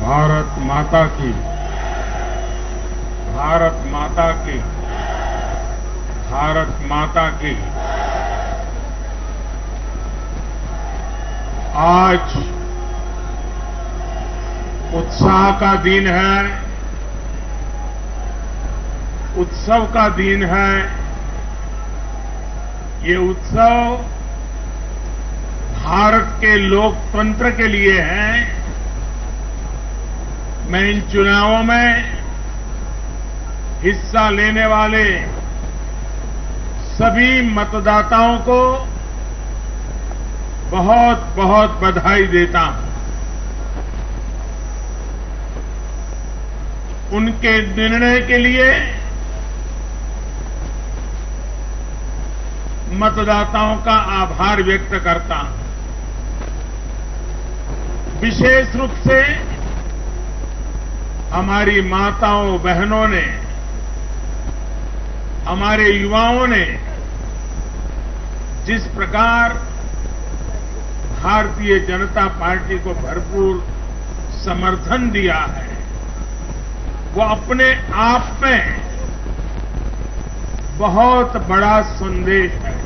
भारत माता की, भारत माता की, भारत माता की। आज उत्साह का दिन है, उत्सव का दिन है। ये उत्सव भारत के लोकतंत्र के लिए है। मैं इन चुनावों में हिस्सा लेने वाले सभी मतदाताओं को बहुत बहुत बधाई देता हूं। उनके निर्णय के लिए मतदाताओं का आभार व्यक्त करता हूं। विशेष रूप से हमारी माताओं बहनों ने, हमारे युवाओं ने जिस प्रकार भारतीय जनता पार्टी को भरपूर समर्थन दिया है, वो अपने आप में बहुत बड़ा संदेश है।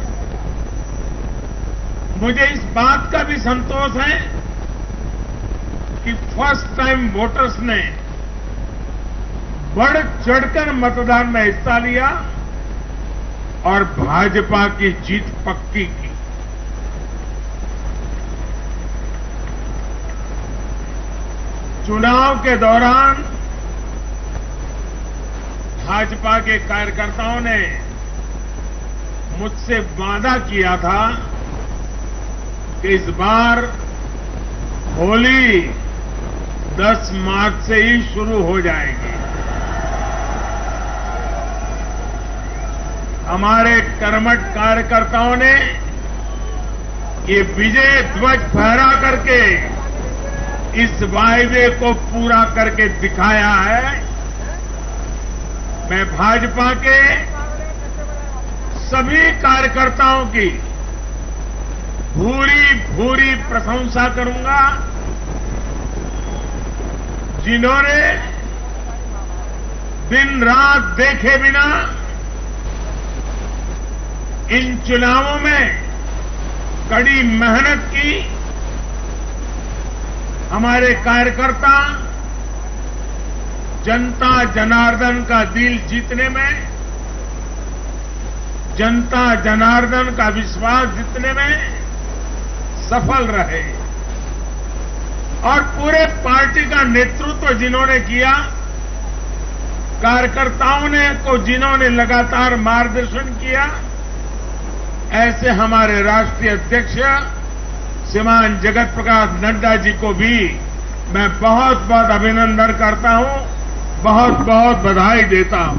मुझे इस बात का भी संतोष है कि फर्स्ट टाइम वोटर्स ने बढ़ चढ़कर मतदान में हिस्सा लिया और भाजपा की जीत पक्की की। चुनाव के दौरान भाजपा के कार्यकर्ताओं ने मुझसे वादा किया था कि इस बार होली 10 मार्च से ही शुरू हो जाएगी। हमारे कर्मठ कार्यकर्ताओं ने ये विजय ध्वज फहरा करके इस वायदे को पूरा करके दिखाया है। मैं भाजपा के सभी कार्यकर्ताओं की भूरी भूरी प्रशंसा करूंगा, जिन्होंने दिन रात देखे बिना इन चुनावों में कड़ी मेहनत की। हमारे कार्यकर्ता जनता जनार्दन का दिल जीतने में, जनता जनार्दन का विश्वास जीतने में सफल रहे और पूरे पार्टी का नेतृत्व जिन्होंने किया, कार्यकर्ताओं ने जिन्होंने लगातार मार्गदर्शन किया, ऐसे हमारे राष्ट्रीय अध्यक्ष श्रीमान जगत प्रकाश नड्डा जी को भी मैं बहुत बहुत अभिनंदन करता हूं, बहुत बहुत बधाई देता हूं।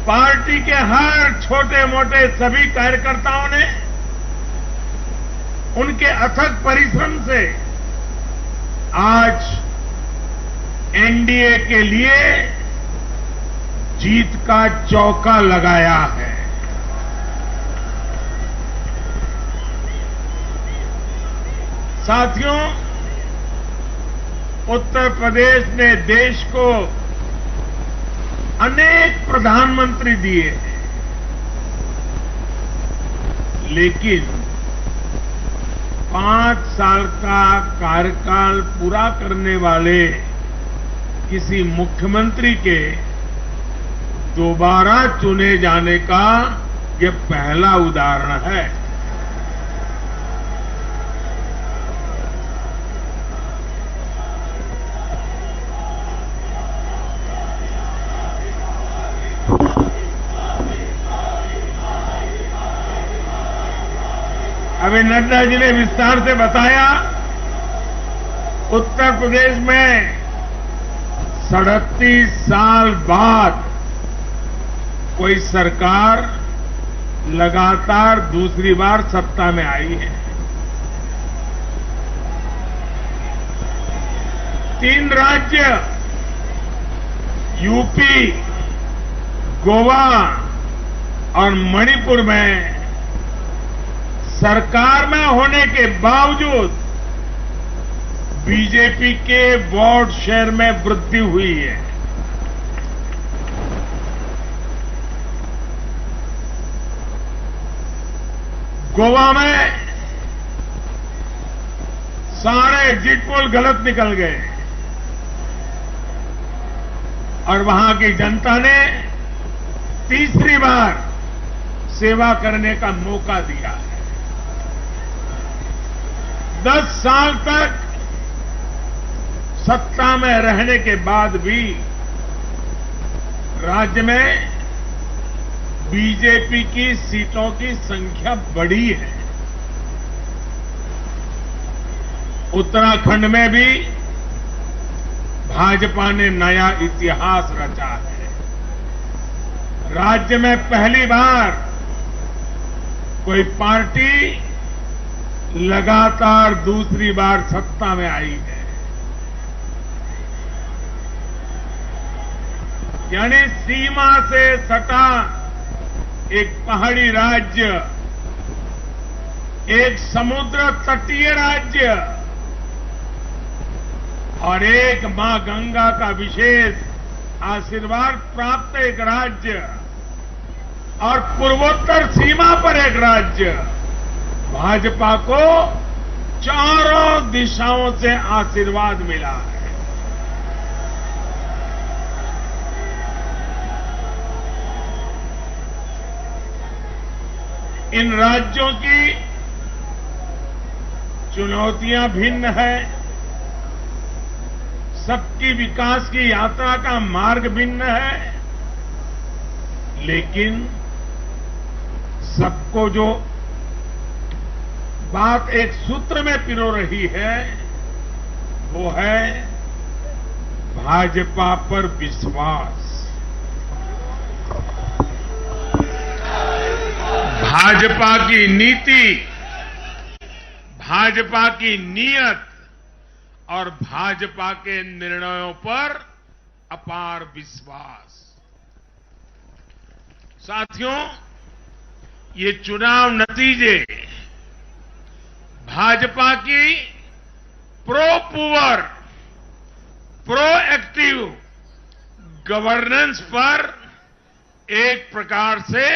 पार्टी के हर छोटे मोटे सभी कार्यकर्ताओं ने उनके अथक परिश्रम से आज एनडीए के लिए जीत का चौका लगाया है। साथियों, उत्तर प्रदेश ने देश को अनेक प्रधानमंत्री दिए हैं, लेकिन 5 साल का कार्यकाल पूरा करने वाले किसी मुख्यमंत्री के दोबारा चुने जाने का यह पहला उदाहरण है। अभी नड्डा जी ने विस्तार से बताया, उत्तर प्रदेश में 37 साल बाद कोई सरकार लगातार दूसरी बार सत्ता में आई है। 3 राज्य यूपी, गोवा और मणिपुर में सरकार में होने के बावजूद बीजेपी के वोट शेयर में वृद्धि हुई है। गोवा में सारे एग्जिट पोल गलत निकल गए और वहां की जनता ने तीसरी बार सेवा करने का मौका दिया है। 10 साल तक सत्ता में रहने के बाद भी राज्य में बीजेपी की सीटों की संख्या बढ़ी है। उत्तराखंड में भी भाजपा ने नया इतिहास रचा है। राज्य में पहली बार कोई पार्टी लगातार दूसरी बार सत्ता में आई है। यानी सीमा से सटा एक पहाड़ी राज्य, एक समुद्र तटीय राज्य और एक मां गंगा का विशेष आशीर्वाद प्राप्त एक राज्य और पूर्वोत्तर सीमा पर एक राज्य, भाजपा को चारों दिशाओं से आशीर्वाद मिला है। इन राज्यों की चुनौतियां भिन्न है, सबकी विकास की यात्रा का मार्ग भिन्न है, लेकिन सबको जो बात एक सूत्र में पिरो रही है वो है भाजपा पर विश्वास। भाजपा की नीति, भाजपा की नीयत और भाजपा के निर्णयों पर अपार विश्वास। साथियों, ये चुनाव नतीजे भाजपा की pro poor, pro active governance पर एक प्रकार से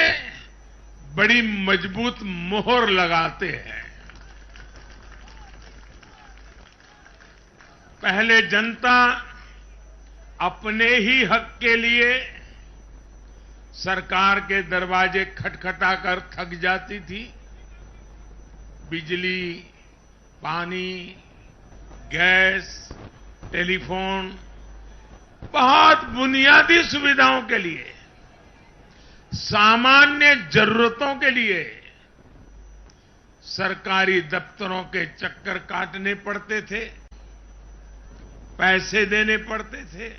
बड़ी मजबूत मोहर लगाते हैं। पहले जनता अपने ही हक के लिए सरकार के दरवाजे खटखटाकर थक जाती थी। बिजली, पानी, गैस, टेलीफोन, बहुत बुनियादी सुविधाओं के लिए, सामान्य जरूरतों के लिए सरकारी दफ्तरों के चक्कर काटने पड़ते थे, पैसे देने पड़ते थे।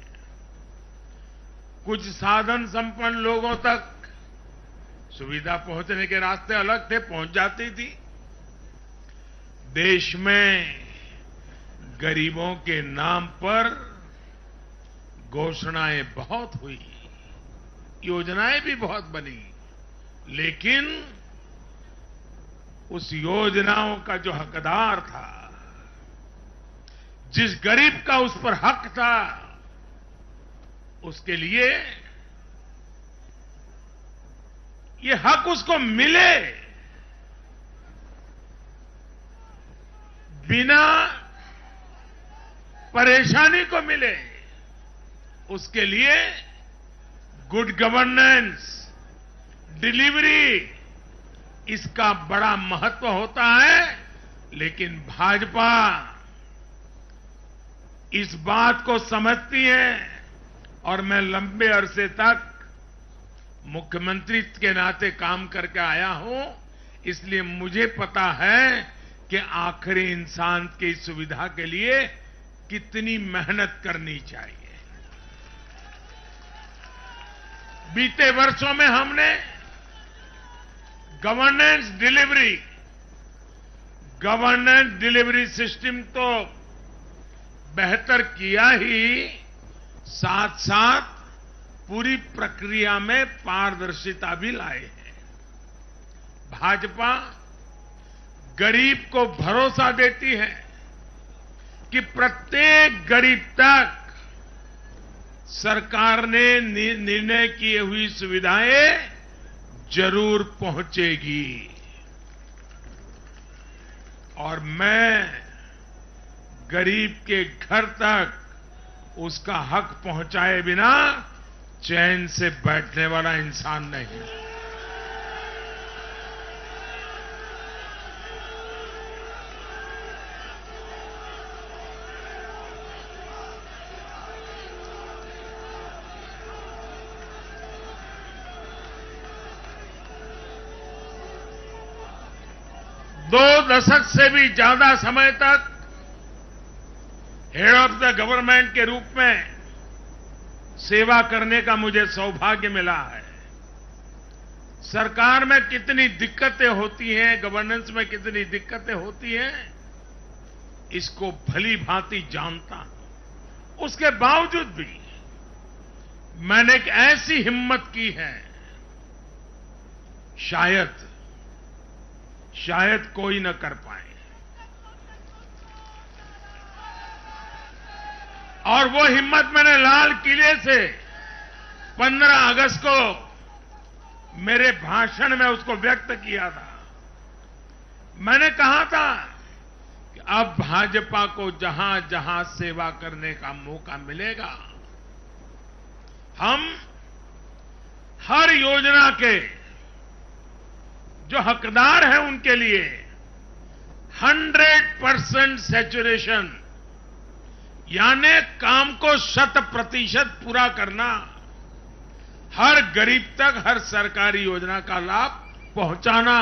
कुछ साधन संपन्न लोगों तक सुविधा पहुंचने के रास्ते अलग थे, पहुंच जाती थी। देश में गरीबों के नाम पर घोषणाएं बहुत हुई, योजनाएं भी बहुत बनी, लेकिन उस योजनाओं का जो हकदार था, जिस गरीब का उस पर हक था, उसके लिए ये हक उसको मिले, बिना परेशानी को मिले, उसके लिए गुड गवर्नेंस, डिलीवरी, इसका बड़ा महत्व होता है। लेकिन भाजपा इस बात को समझती है और मैं लंबे अरसे तक मुख्यमंत्री के नाते काम करके आया हूं, इसलिए मुझे पता है कि आखिरी इंसान की सुविधा के लिए कितनी मेहनत करनी चाहिए। बीते वर्षों में हमने गवर्नेंस डिलीवरी सिस्टम तो बेहतर किया ही, साथ साथ पूरी प्रक्रिया में पारदर्शिता भी लाए हैं। भाजपा गरीब को भरोसा देती है कि प्रत्येक गरीब तक सरकार ने निर्णय की हुई सुविधाएं जरूर पहुंचेगी। और मैं गरीब के घर तक उसका हक पहुंचाए बिना चैन से बैठने वाला इंसान नहीं। दो दशक से भी ज्यादा समय तक हेड ऑफ द गवर्नमेंट के रूप में सेवा करने का मुझे सौभाग्य मिला है। सरकार में कितनी दिक्कतें होती हैं, गवर्नेंस में कितनी दिक्कतें होती हैं, इसको भली भांति जानता हूं। उसके बावजूद भी मैंने एक ऐसी हिम्मत की है, शायद कोई न कर पाए। और वो हिम्मत मैंने लाल किले से 15 अगस्त को मेरे भाषण में उसको व्यक्त किया था। मैंने कहा था कि अब भाजपा को जहां जहां सेवा करने का मौका मिलेगा, हम हर योजना के जो हकदार हैं उनके लिए 100% सैचुरेशन, यानी काम को 100% पूरा करना, हर गरीब तक हर सरकारी योजना का लाभ पहुंचाना,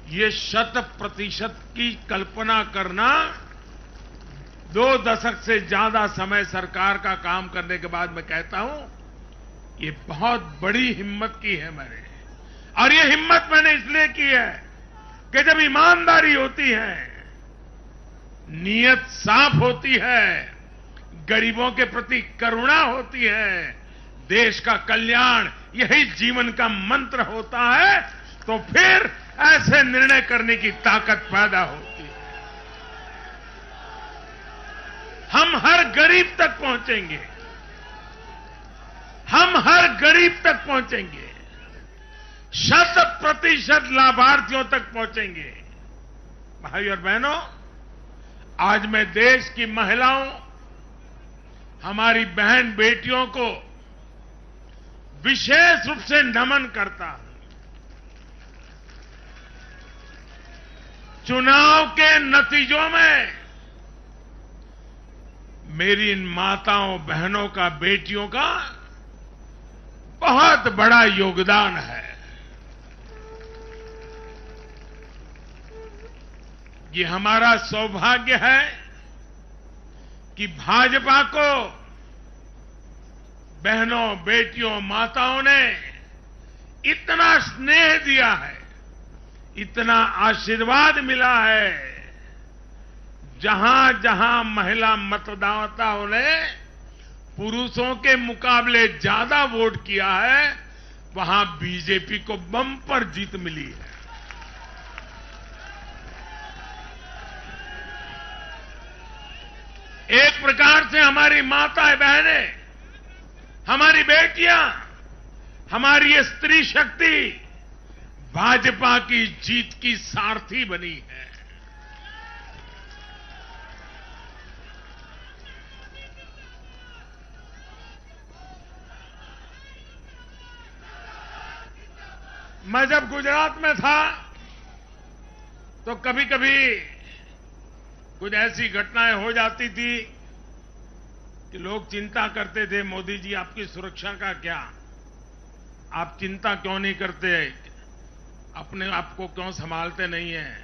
ये 100% की कल्पना करना 2 दशक से ज्यादा समय सरकार का काम करने के बाद मैं कहता हूं, ये बहुत बड़ी हिम्मत की है मैंने। और ये हिम्मत मैंने इसलिए की है कि जब ईमानदारी होती है, नीयत साफ होती है, गरीबों के प्रति करुणा होती है, देश का कल्याण यही जीवन का मंत्र होता है, तो फिर ऐसे निर्णय करने की ताकत पैदा होती है। हम हर गरीब तक पहुंचेंगे, हम हर गरीब तक पहुंचेंगे, 100% लाभार्थियों तक पहुंचेंगे। भाई और बहनों, आज मैं देश की महिलाओं, हमारी बहन बेटियों को विशेष रूप से नमन करता हूं। चुनाव के नतीजों में मेरी इन माताओं बहनों का, बेटियों का बहुत बड़ा योगदान है। ये हमारा सौभाग्य है कि भाजपा को बहनों, बेटियों, माताओं ने इतना स्नेह दिया है, इतना आशीर्वाद मिला है। जहां जहां महिला मतदाताओं ने पुरुषों के मुकाबले ज्यादा वोट किया है, वहां बीजेपी को बम्पर जीत मिली है। एक प्रकार से हमारी माताएं, बहनें, हमारी बेटियां, हमारी ये स्त्री शक्ति भाजपा की जीत की सारथी बनी है। मैं जब गुजरात में था तो कभी कभी कुछ ऐसी घटनाएं हो जाती थी कि लोग चिंता करते थे, मोदी जी आपकी सुरक्षा का क्या, आप चिंता क्यों नहीं करते, अपने आप को क्यों संभालते नहीं हैं।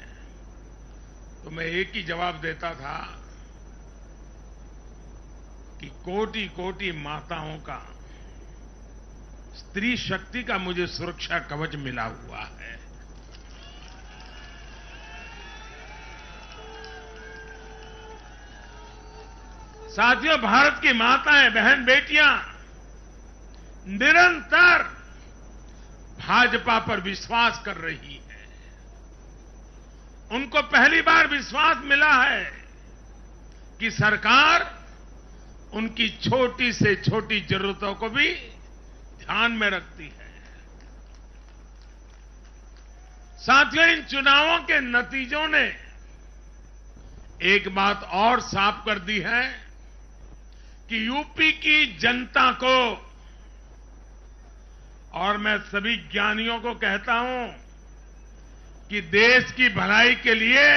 तो मैं एक ही जवाब देता था कि कोटि कोटि माताओं का, स्त्री शक्ति का मुझे सुरक्षा कवच मिला हुआ है। साथियों, भारत की माताएं, बहन, बेटियां निरंतर भाजपा पर विश्वास कर रही हैं उनको पहली बार विश्वास मिला है कि सरकार उनकी छोटी से छोटी जरूरतों को भी ध्यान में रखती है। साथियों, इन चुनावों के नतीजों ने एक बात और साफ कर दी है कि यूपी की जनता को, और मैं सभी ज्ञानियों को कहता हूं कि देश की भलाई के लिए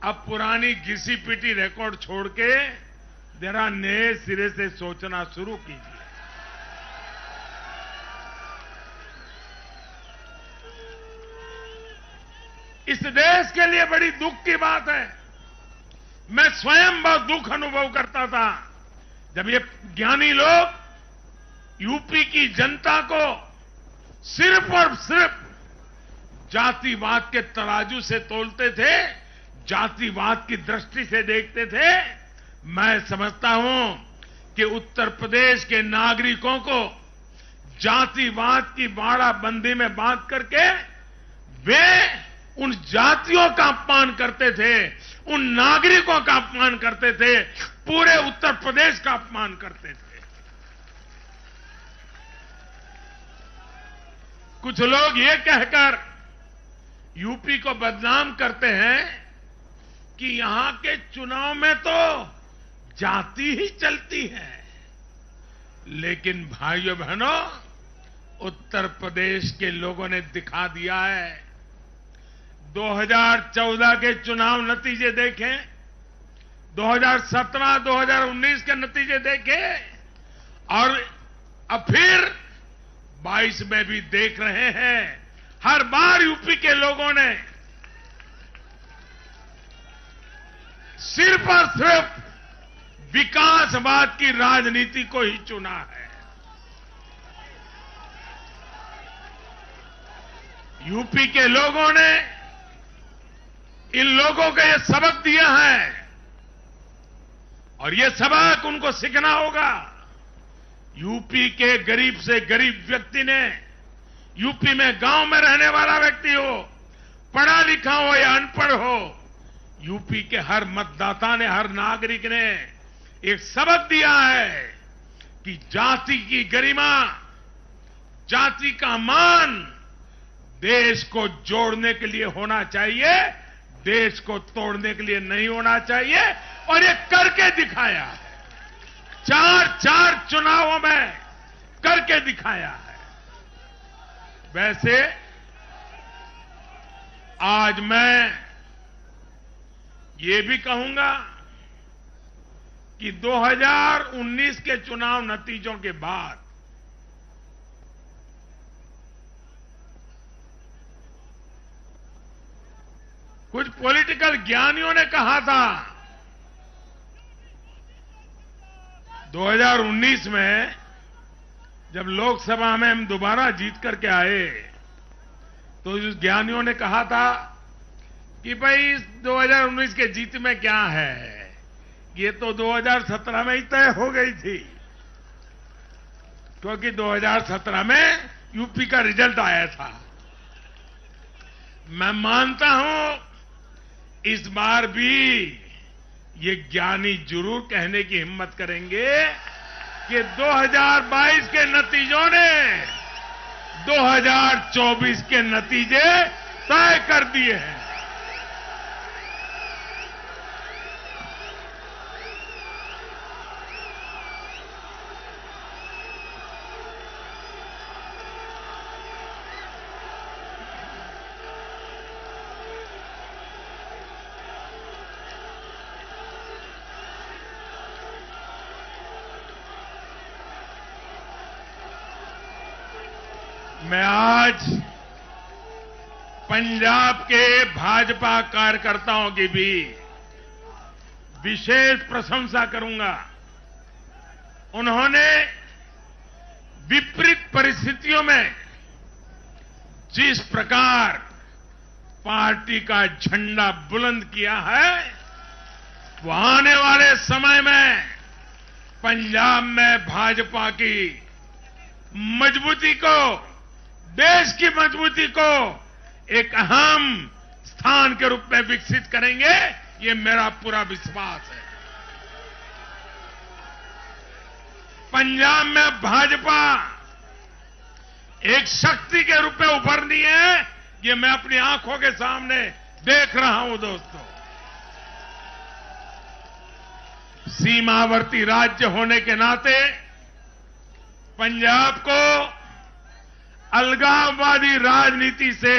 अब पुरानी घिसी पिटी रिकॉर्ड छोड़ के जरा नए सिरे से सोचना शुरू कीजिए। इस देश के लिए बड़ी दुख की बात है। मैं स्वयं बहुत दुख अनुभव करता था जब ये ज्ञानी लोग यूपी की जनता को सिर्फ और सिर्फ जातिवाद के तराजू से तोलते थे, जातिवाद की दृष्टि से देखते थे। मैं समझता हूं कि उत्तर प्रदेश के नागरिकों को जातिवाद की बाड़ाबंदी में बांध करके वे उन जातियों का अपमान करते थे, उन नागरिकों का अपमान करते थे, पूरे उत्तर प्रदेश का अपमान करते थे। कुछ लोग ये कहकर यूपी को बदनाम करते हैं कि यहां के चुनाव में तो जाति ही चलती है। लेकिन भाइयों बहनों, उत्तर प्रदेश के लोगों ने दिखा दिया है। 2014 के चुनाव नतीजे देखें, 2017-2019 के नतीजे देखें, और अब फिर 22 में भी देख रहे हैं। हर बार यूपी के लोगों ने सिर्फ और सिर्फ विकासवाद की राजनीति को ही चुना है। यूपी के लोगों ने इन लोगों को यह सबक दिया है और यह सबक उनको सीखना होगा। यूपी के गरीब से गरीब व्यक्ति ने, यूपी में गांव में रहने वाला व्यक्ति हो, पढ़ा लिखा हो या अनपढ़ हो, यूपी के हर मतदाता ने, हर नागरिक ने एक सबक दिया है कि जाति की गरिमा, जाति का मान देश को जोड़ने के लिए होना चाहिए, देश को तोड़ने के लिए नहीं होना चाहिए। और ये करके दिखाया है, 4 चुनावों में करके दिखाया है। वैसे आज मैं ये भी कहूंगा कि 2019 के चुनाव नतीजों के बाद कुछ पॉलिटिकल ज्ञानियों ने कहा था 2019 में जब लोकसभा में हम दोबारा जीत करके आए तो उस ज्ञानियों ने कहा था कि भाई 2019 के जीत में क्या है, ये तो 2017 में ही तय हो गई थी, क्योंकि 2017 में यूपी का रिजल्ट आया था। मैं मानता हूं इस बार भी ये ज्ञानी जरूर कहने की हिम्मत करेंगे कि 2022 के नतीजों ने 2024 के नतीजे तय कर दिए हैं। मैं आज पंजाब के भाजपा कार्यकर्ताओं की भी विशेष प्रशंसा करूंगा। उन्होंने विपरीत परिस्थितियों में जिस प्रकार पार्टी का झंडा बुलंद किया है, वो आने वाले समय में पंजाब में भाजपा की मजबूती को, देश की मजबूती को एक अहम स्थान हिंदुस्तान के रूप में विकसित करेंगे, ये मेरा पूरा विश्वास है। पंजाब में भाजपा एक शक्ति के रूप में उभरनी है, ये मैं अपनी आंखों के सामने देख रहा हूं दोस्तों। सीमावर्ती राज्य होने के नाते पंजाब को अलगाववादी राजनीति से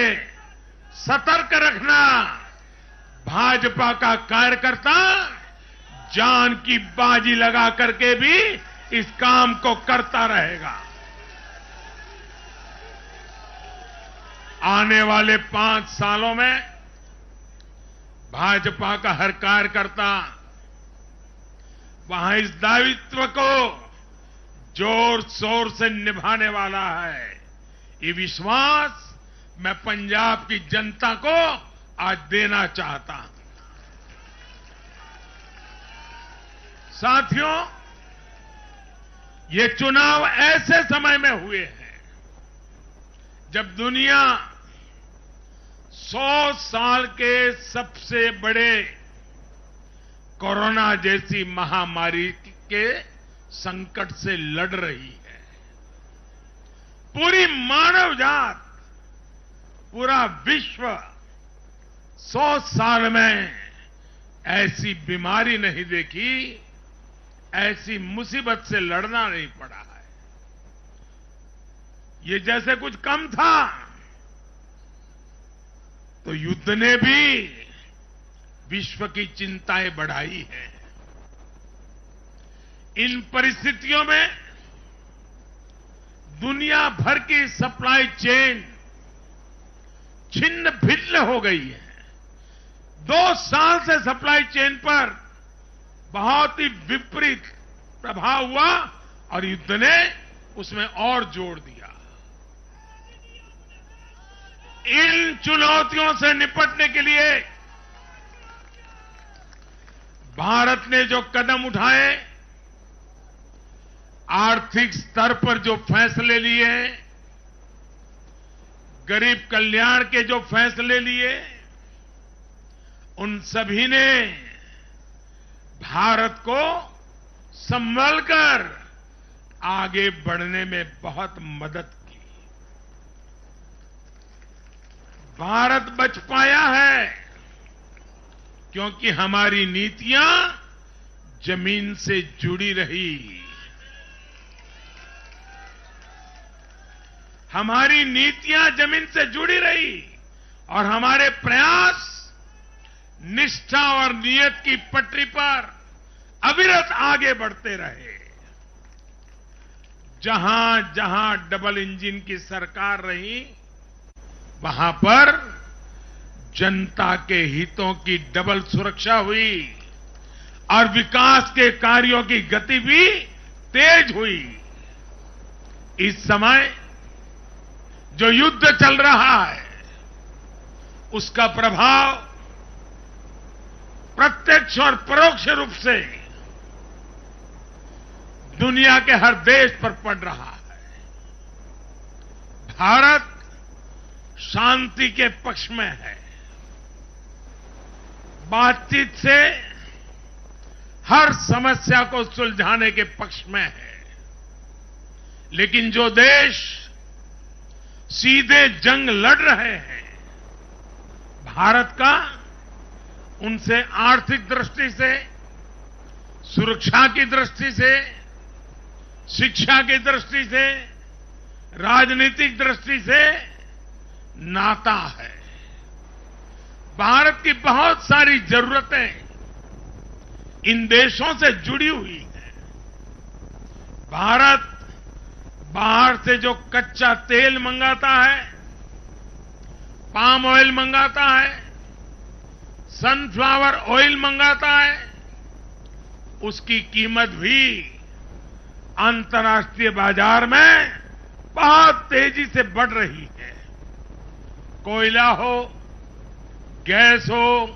सतर्क रखना भाजपा का कार्यकर्ता जान की बाजी लगा करके भी इस काम को करता रहेगा। आने वाले 5 सालों में भाजपा का हर कार्यकर्ता वहां इस दायित्व को जोर शोर से निभाने वाला है। ये विश्वास मैं पंजाब की जनता को आज देना चाहता हूं। साथियों, ये चुनाव ऐसे समय में हुए हैं जब दुनिया 100 साल के सबसे बड़े कोरोना जैसी महामारी के संकट से लड़ रही है। पूरी मानव जात, पूरा विश्व 100 साल में ऐसी बीमारी नहीं देखी, ऐसी मुसीबत से लड़ना नहीं पड़ा है। ये जैसे कुछ कम था तो युद्ध ने भी विश्व की चिंताएं बढ़ाई हैं। इन परिस्थितियों में दुनिया भर की सप्लाई चेन छिन्न भिन्न हो गई है। 2 साल से सप्लाई चेन पर बहुत ही विपरीत प्रभाव हुआ और युद्ध ने उसमें और जोड़ दिया। इन चुनौतियों से निपटने के लिए भारत ने जो कदम उठाए, आर्थिक स्तर पर जो फैसले लिए, गरीब कल्याण के जो फैसले लिए, उन सभी ने भारत को संभलकर आगे बढ़ने में बहुत मदद की। भारत बच पाया है क्योंकि हमारी नीतियां जमीन से जुड़ी रही। हमारी नीतियां जमीन से जुड़ी रही और हमारे प्रयास निष्ठा और नियत की पटरी पर अविरत आगे बढ़ते रहे। जहां जहां डबल इंजन की सरकार रही, वहां पर जनता के हितों की डबल सुरक्षा हुई और विकास के कार्यों की गति भी तेज हुई। इस समय जो युद्ध चल रहा है, उसका प्रभाव प्रत्यक्ष और परोक्ष रूप से दुनिया के हर देश पर पड़ रहा है। भारत शांति के पक्ष में है, बातचीत से हर समस्या को सुलझाने के पक्ष में है। लेकिन जो देश सीधे जंग लड़ रहे हैं, भारत का उनसे आर्थिक दृष्टि से, सुरक्षा की दृष्टि से, शिक्षा की दृष्टि से, राजनीतिक दृष्टि से नाता है। भारत की बहुत सारी जरूरतें इन देशों से जुड़ी हुई हैं। भारत बाहर से जो कच्चा तेल मंगाता है, पाम ऑयल मंगाता है, सनफ्लावर ऑयल मंगाता है, उसकी कीमत भी अंतर्राष्ट्रीय बाजार में बहुत तेजी से बढ़ रही है। कोयला हो, गैस हो,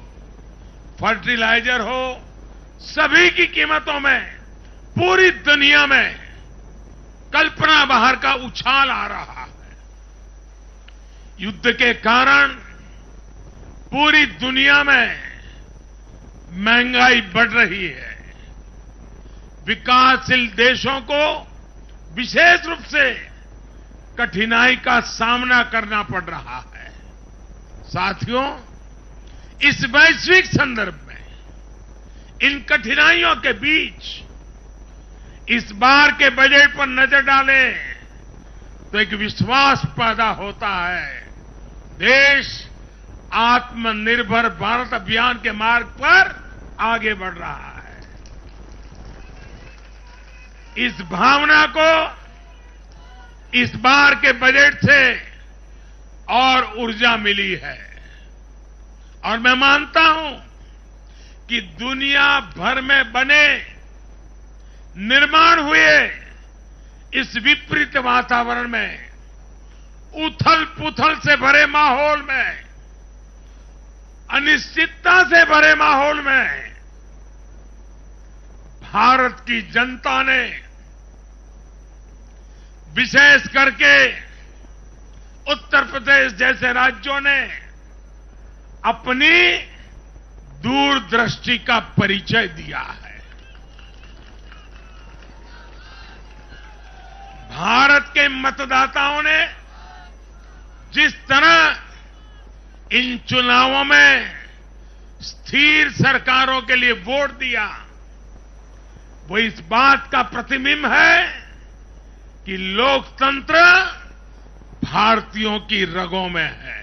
फर्टिलाइजर हो, सभी की कीमतों में पूरी दुनिया में कल्पना बाहर का उछाल आ रहा है। युद्ध के कारण पूरी दुनिया में महंगाई बढ़ रही है। विकासशील देशों को विशेष रूप से कठिनाई का सामना करना पड़ रहा है। साथियों, इस वैश्विक संदर्भ में इन कठिनाइयों के बीच इस बार के बजट पर नजर डालें तो एक विश्वास पैदा होता है। देश आत्मनिर्भर भारत अभियान के मार्ग पर आगे बढ़ रहा है। इस भावना को इस बार के बजट से और ऊर्जा मिली है और मैं मानता हूं कि दुनिया भर में बने निर्माण हुए इस विपरीत वातावरण में, उथल पुथल से भरे माहौल में, अनिश्चितता से भरे माहौल में भारत की जनता ने विशेष करके उत्तर प्रदेश जैसे राज्यों ने अपनी दूरदृष्टि का परिचय दिया है। भारत के मतदाताओं ने जिस तरह इन चुनावों में स्थिर सरकारों के लिए वोट दिया, वो इस बात का प्रतिबिंब है कि लोकतंत्र भारतीयों की रगों में है।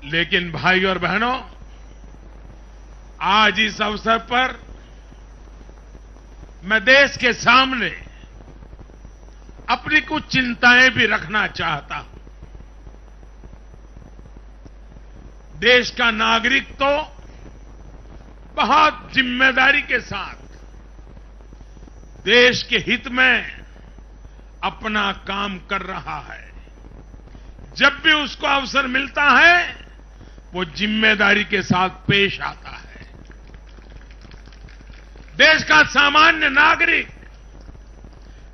लेकिन भाई और बहनों, आज इस अवसर पर मैं देश के सामने अपनी कुछ चिंताएं भी रखना चाहता हूं। देश का नागरिक तो बहुत जिम्मेदारी के साथ देश के हित में अपना काम कर रहा है। जब भी उसको अवसर मिलता है वो जिम्मेदारी के साथ पेश आता है। देश का सामान्य नागरिक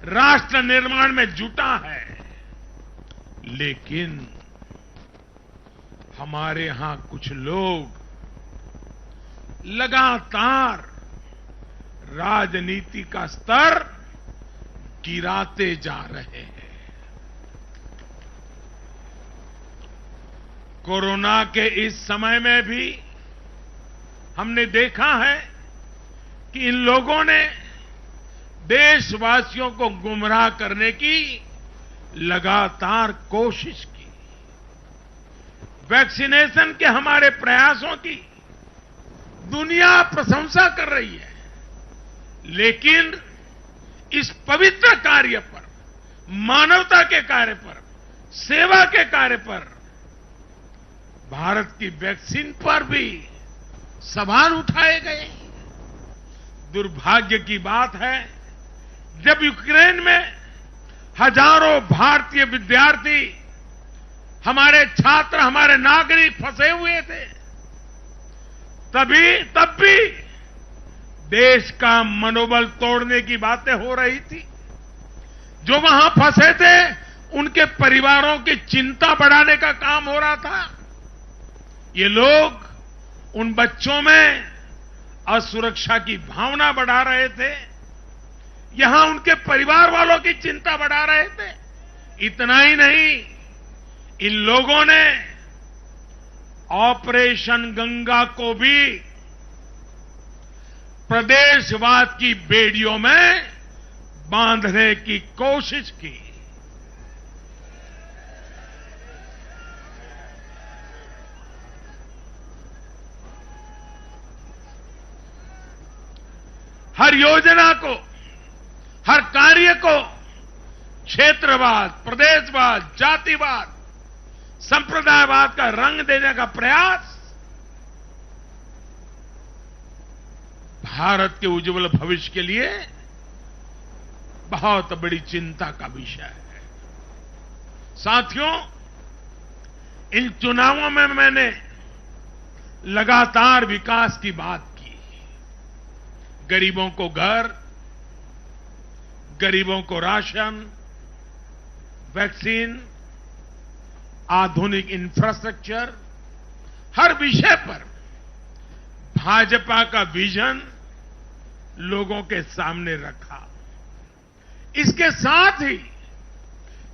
राष्ट्र निर्माण में जुटा है, लेकिन हमारे यहां कुछ लोग लगातार राजनीति का स्तर गिराते जा रहे हैं। कोरोना के इस समय में भी हमने देखा है कि इन लोगों ने देशवासियों को गुमराह करने की लगातार कोशिश की। वैक्सीनेशन के हमारे प्रयासों की दुनिया प्रशंसा कर रही है, लेकिन इस पवित्र कार्य पर, मानवता के कार्य पर, सेवा के कार्य पर, भारत की वैक्सीन पर भी सवाल उठाए गए। दुर्भाग्य की बात है, जब यूक्रेन में हजारों भारतीय विद्यार्थी, हमारे छात्र, हमारे नागरिक फंसे हुए थे, तब भी देश का मनोबल तोड़ने की बातें हो रही थी। जो वहां फंसे थे उनके परिवारों की चिंता बढ़ाने का काम हो रहा था। ये लोग उन बच्चों में असुरक्षा की भावना बढ़ा रहे थे, यहां उनके परिवार वालों की चिंता बढ़ा रहे थे। इतना ही नहीं, इन लोगों ने ऑपरेशन गंगा को भी प्रदेशवाद की बेड़ियों में बांधने की कोशिश की। हर योजना को, हर कार्य को क्षेत्रवाद, प्रदेशवाद, जातिवाद, संप्रदायवाद का रंग देने का प्रयास भारत के उज्जवल भविष्य के लिए बहुत बड़ी चिंता का विषय है। साथियों, इन चुनावों में मैंने लगातार विकास की बात की। गरीबों को घर, गरीबों को राशन, वैक्सीन, आधुनिक इंफ्रास्ट्रक्चर, हर विषय पर भाजपा का विजन लोगों के सामने रखा। इसके साथ ही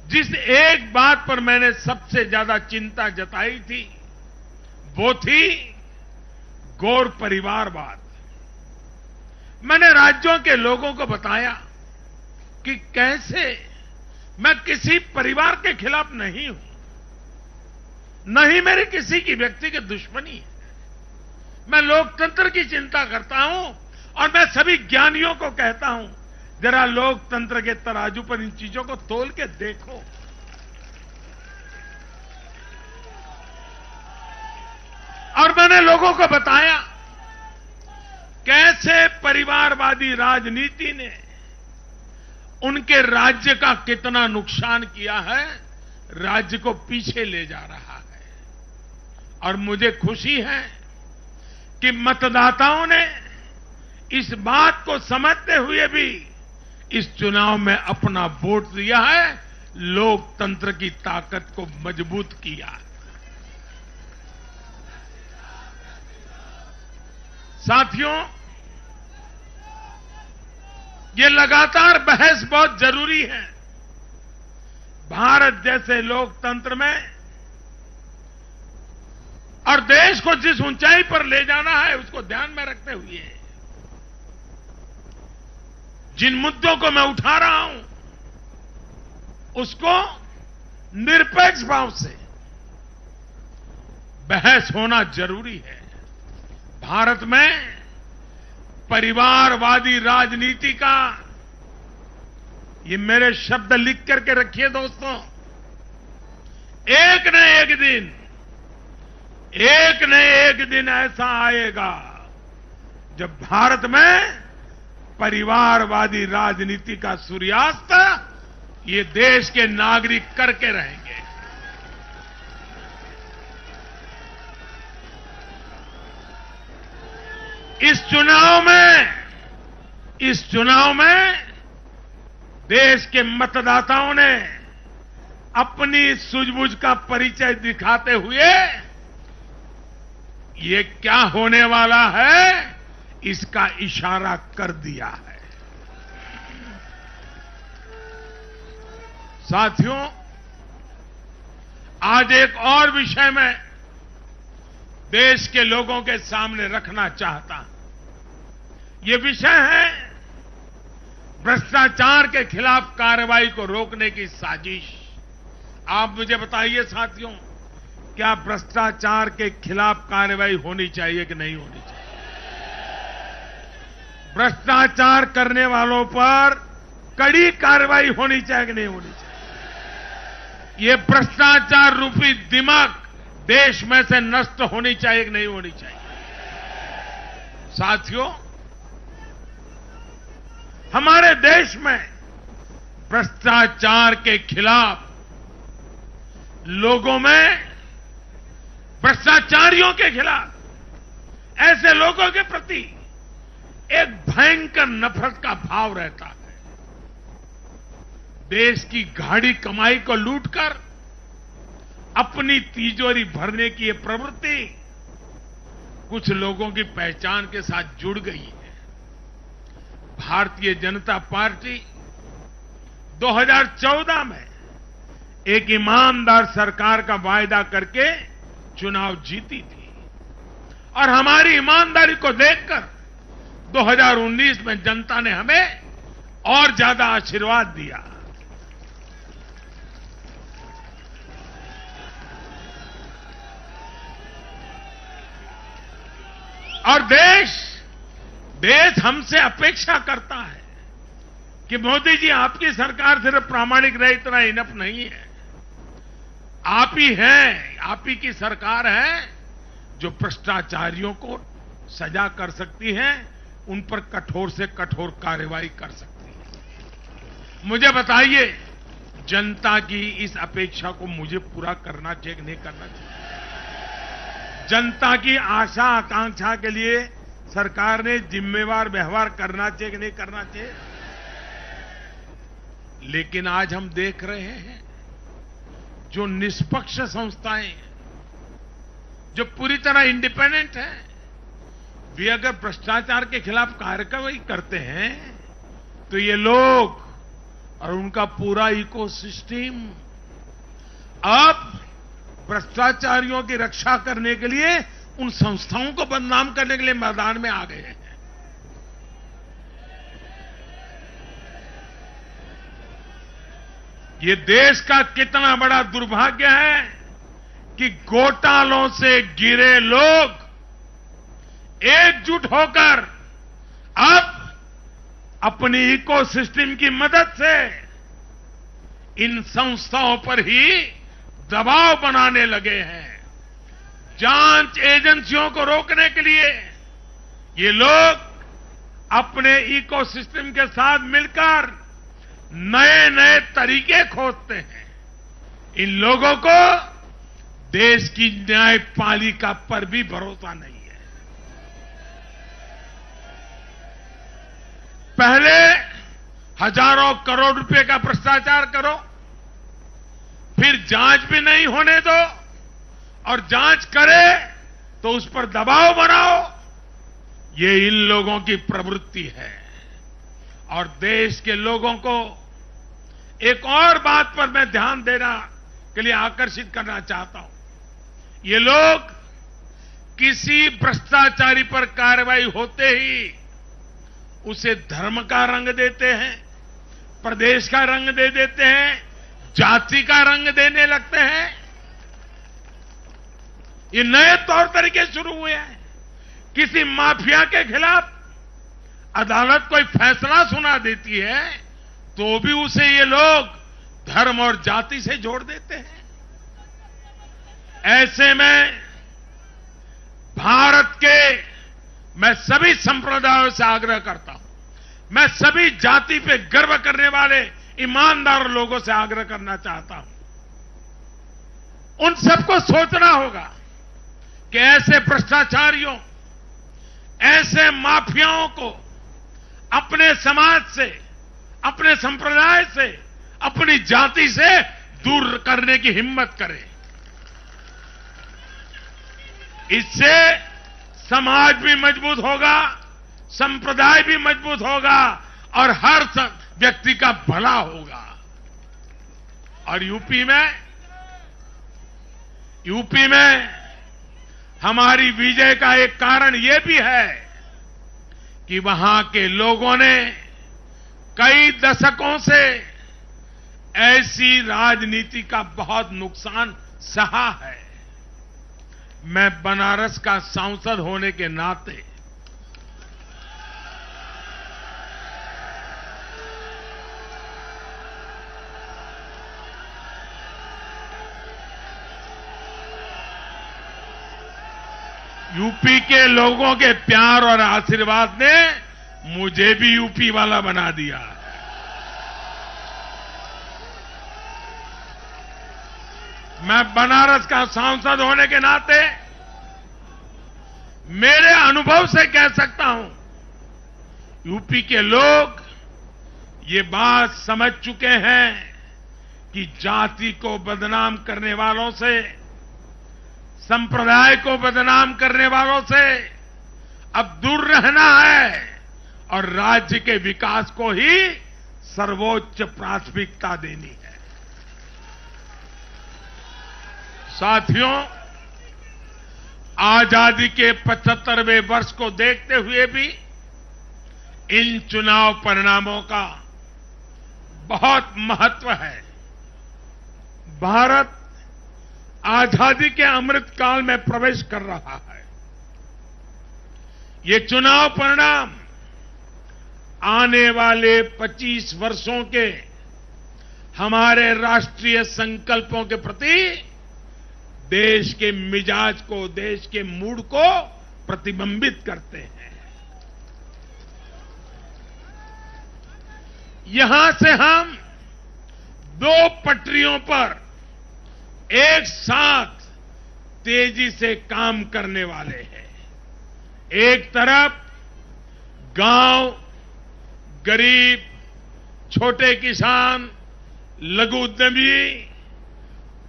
जिस एक बात पर मैंने सबसे ज्यादा चिंता जताई थी, वो थी गौर परिवारवाद। मैंने राज्यों के लोगों को बताया कि कैसे मैं किसी परिवार के खिलाफ नहीं हूं, न ही मेरी किसी की व्यक्तिगत दुश्मनी है। मैं लोकतंत्र की चिंता करता हूं और मैं सभी ज्ञानियों को कहता हूं, जरा लोकतंत्र के तराजू पर इन चीजों को तोल के देखो। और मैंने लोगों को बताया कैसे परिवारवादी राजनीति ने उनके राज्य का कितना नुकसान किया है, राज्य को पीछे ले जा रहा है। और मुझे खुशी है कि मतदाताओं ने इस बात को समझते हुए भी इस चुनाव में अपना वोट दिया है, लोकतंत्र की ताकत को मजबूत किया। साथियों, ये लगातार बहस बहुत जरूरी है। भारत जैसे लोकतंत्र में और देश को जिस ऊंचाई पर ले जाना है, उसको ध्यान में रखते हुए जिन मुद्दों को मैं उठा रहा हूं, उसको निरपेक्ष भाव से बहस होना जरूरी है। भारत में परिवारवादी राजनीति का, ये मेरे शब्द लिख करके रखिए दोस्तों, एक न एक दिन ऐसा आएगा जब भारत में परिवारवादी राजनीति का सूर्यास्त ये देश के नागरिक करके रहेंगे। इस चुनाव में देश के मतदाताओं ने अपनी सूझबूझ का परिचय दिखाते हुए ये क्या होने वाला है, इसका इशारा कर दिया है। साथियों, आज एक और विषय में देश के लोगों के सामने रखना चाहता हूं। ये विषय है भ्रष्टाचार के खिलाफ कार्रवाई को रोकने की साजिश। आप मुझे बताइए साथियों, क्या भ्रष्टाचार के खिलाफ कार्रवाई होनी चाहिए कि नहीं होनी चाहिए? भ्रष्टाचार करने वालों पर कड़ी कार्रवाई होनी चाहिए कि नहीं होनी चाहिए? ये भ्रष्टाचार रूपी दिमाग देश में से नष्ट होनी चाहिए कि नहीं होनी चाहिए? साथियों, हमारे देश में भ्रष्टाचार के खिलाफ लोगों में, भ्रष्टाचारियों के खिलाफ, ऐसे लोगों के प्रति एक भयंकर नफरत का भाव रहता है। देश की गाढ़ी कमाई को लूटकर अपनी तिजोरी भरने की ये प्रवृत्ति कुछ लोगों की पहचान के साथ जुड़ गई है। भारतीय जनता पार्टी 2014 में एक ईमानदार सरकार का वायदा करके चुनाव जीती थी और हमारी ईमानदारी को देखकर 2019 में जनता ने हमें और ज्यादा आशीर्वाद दिया। और देश हमसे अपेक्षा करता है कि मोदी जी, आपकी सरकार सिर्फ प्रामाणिक रहे इतना इनफ नहीं है। आप ही हैं, आप ही की सरकार है जो भ्रष्टाचारियों को सजा कर सकती है, उन पर कठोर से कठोर कार्रवाई कर सकती है। मुझे बताइए, जनता की इस अपेक्षा को मुझे पूरा करना चाहिए कि नहीं करना चाहिए? जनता की आशा आकांक्षा के लिए सरकार ने जिम्मेवार व्यवहार करना चाहिए कि नहीं करना चाहिए? लेकिन आज हम देख रहे हैं जो निष्पक्ष संस्थाएं हैं, जो पूरी तरह इंडिपेंडेंट हैं, वे अगर भ्रष्टाचार के खिलाफ कार्रवाई करते हैं तो ये लोग और उनका पूरा इकोसिस्टम अब भ्रष्टाचारियों की रक्षा करने के लिए उन संस्थाओं को बदनाम करने के लिए मैदान में आ गए हैं। ये देश का कितना बड़ा दुर्भाग्य है कि घोटालों से घिरे लोग एकजुट होकर अब अपनी इकोसिस्टम की मदद से इन संस्थाओं पर ही दबाव बनाने लगे हैं। जांच एजेंसियों को रोकने के लिए ये लोग अपने इकोसिस्टम के साथ मिलकर नए नए तरीके खोजते हैं। इन लोगों को देश की न्यायपालिका पर भी भरोसा नहीं है। पहले हजारों करोड़ रुपए का भ्रष्टाचार करो, फिर जांच भी नहीं होने दो, और जांच करे तो उस पर दबाव बनाओ। ये इन लोगों की प्रवृत्ति है। और देश के लोगों को एक और बात पर मैं ध्यान देना के लिए आकर्षित करना चाहता हूं। ये लोग किसी भ्रष्टाचारी पर कार्रवाई होते ही उसे धर्म का रंग देते हैं, प्रदेश का रंग दे देते हैं, जाति का रंग देने लगते हैं। ये नए तौर तरीके शुरू हुए हैं। किसी माफिया के खिलाफ अदालत कोई फैसला सुना देती है तो भी उसे ये लोग धर्म और जाति से जोड़ देते हैं। ऐसे में भारत के मैं सभी संप्रदायों से आग्रह करता हूं, मैं सभी जाति पे गर्व करने वाले ईमानदार लोगों से आग्रह करना चाहता हूं। उन सबको सोचना होगा कि ऐसे भ्रष्टाचारियों, ऐसे माफियाओं को अपने समाज से, अपने संप्रदाय से, अपनी जाति से दूर करने की हिम्मत करें। इससे समाज भी मजबूत होगा, संप्रदाय भी मजबूत होगा और हर व्यक्ति का भला होगा। और यूपी में हमारी विजय का एक कारण यह भी है कि वहां के लोगों ने कई दशकों से ऐसी राजनीति का बहुत नुकसान सहा है। मैं बनारस का सांसद होने के नाते यूपी के लोगों के प्यार और आशीर्वाद ने मुझे भी यूपी वाला बना दिया। मैं बनारस का सांसद होने के नाते मेरे अनुभव से कह सकता हूं, यूपी के लोग ये बात समझ चुके हैं कि जाति को बदनाम करने वालों से, संप्रदाय को बदनाम करने वालों से अब दूर रहना है और राज्य के विकास को ही सर्वोच्च प्राथमिकता देनी है। साथियों, आजादी के 75वें वर्ष को देखते हुए भी इन चुनाव परिणामों का बहुत महत्व है। भारत आजादी के अमृत काल में प्रवेश कर रहा है। ये चुनाव परिणाम आने वाले 25 वर्षों के हमारे राष्ट्रीय संकल्पों के प्रति देश के मिजाज को, देश के मूड को प्रतिबिंबित करते हैं। यहां से हम दो पटरियों पर एक साथ तेजी से काम करने वाले हैं। एक तरफ गांव, गरीब, छोटे किसान, लघु उद्यमी,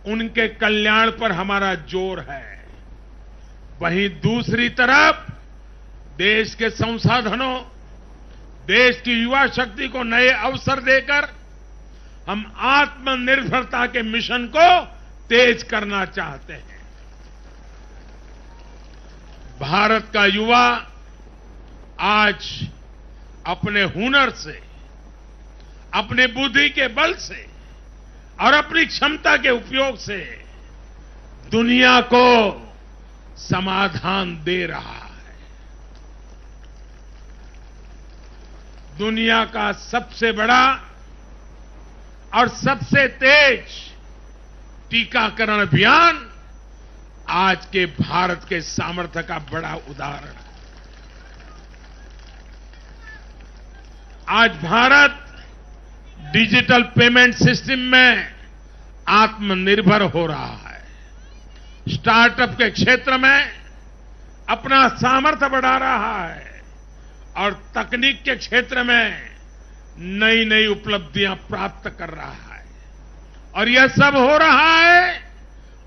उनके कल्याण पर हमारा जोर है। वहीं दूसरी तरफ देश के संसाधनों, देश की युवा शक्ति को नए अवसर देकर हम आत्मनिर्भरता के मिशन को तेज करना चाहते हैं। भारत का युवा आज अपने हुनर से, अपने बुद्धि के बल से और अपनी क्षमता के उपयोग से दुनिया को समाधान दे रहा है। दुनिया का सबसे बड़ा और सबसे तेज टीकाकरण अभियान आज के भारत के सामर्थ्य का बड़ा उदाहरण है। आज भारत डिजिटल पेमेंट सिस्टम में आत्मनिर्भर हो रहा है। स्टार्टअप के क्षेत्र में अपना सामर्थ्य बढ़ा रहा है और तकनीक के क्षेत्र में नई नई उपलब्धियां प्राप्त कर रहा है। और यह सब हो रहा है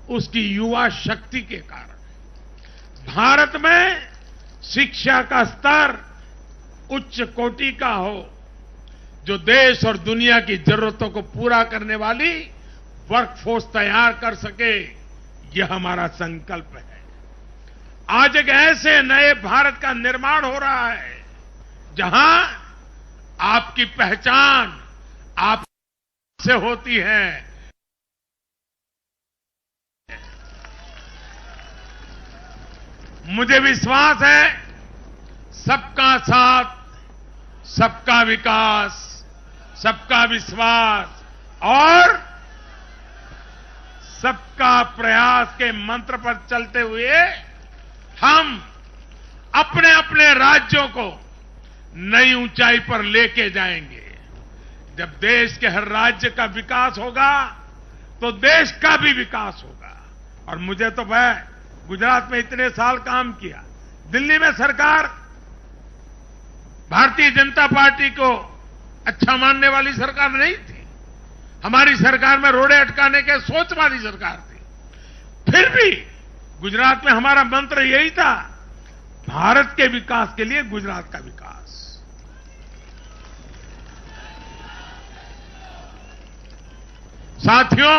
उसकी युवा शक्ति के कारण। भारत में शिक्षा का स्तर उच्च कोटि का हो, जो देश और दुनिया की जरूरतों को पूरा करने वाली वर्कफोर्स तैयार कर सके, यह हमारा संकल्प है। आज एक ऐसे नए भारत का निर्माण हो रहा है जहां आपकी पहचान आप से होती है। मुझे विश्वास है सबका साथ, सबका विकास, सबका विश्वास और सबका प्रयास के मंत्र पर चलते हुए हम अपने अपने राज्यों को नई ऊंचाई पर लेके जाएंगे। जब देश के हर राज्य का विकास होगा तो देश का भी विकास होगा। और मुझे तो मैं गुजरात में इतने साल काम किया, दिल्ली में सरकार भारतीय जनता पार्टी को अच्छा मानने वाली सरकार नहीं थी। हमारी सरकार में रोड़े अटकाने के सोच वाली सरकार थी। फिर भी गुजरात में हमारा मंत्र यही था, भारत के विकास के लिए गुजरात का विकास। साथियों,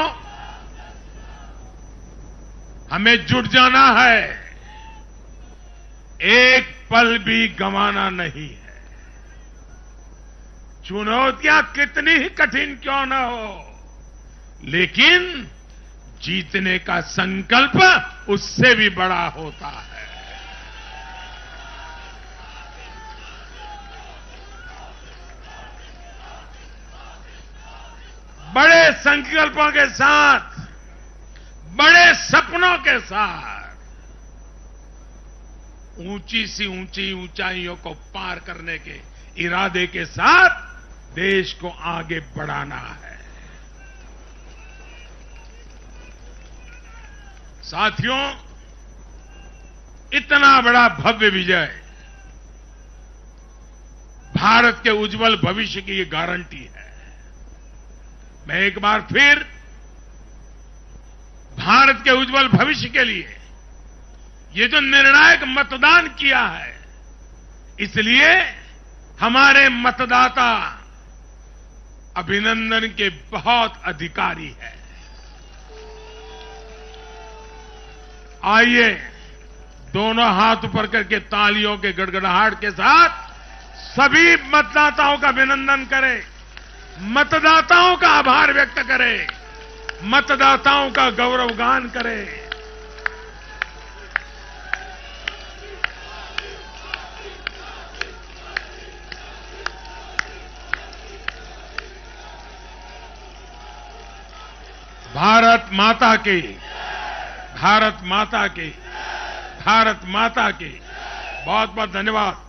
हमें जुट जाना है, एक पल भी गंवाना नहीं है। चुनौतियां कितनी ही कठिन क्यों न हो, लेकिन जीतने का संकल्प उससे भी बड़ा होता है। बड़े संकल्पों के साथ, बड़े सपनों के साथ ऊंची सी ऊंची ऊंचाइयों को पार करने के इरादे के साथ देश को आगे बढ़ाना है। साथियों, इतना बड़ा भव्य विजय भारत के उज्जवल भविष्य की ये गारंटी है। मैं एक बार फिर भारत के उज्जवल भविष्य के लिए ये जो निर्णायक मतदान किया है, इसलिए हमारे मतदाता अभिनंदन के बहुत अधिकारी है। आइए दोनों हाथ ऊपर करके तालियों के गड़गड़ाहट के साथ सभी मतदाताओं का अभिनंदन करें, मतदाताओं का आभार व्यक्त करें, मतदाताओं का गौरवगान करें। भारत माता की, भारत माता की, भारत माता की। बहुत बहुत धन्यवाद।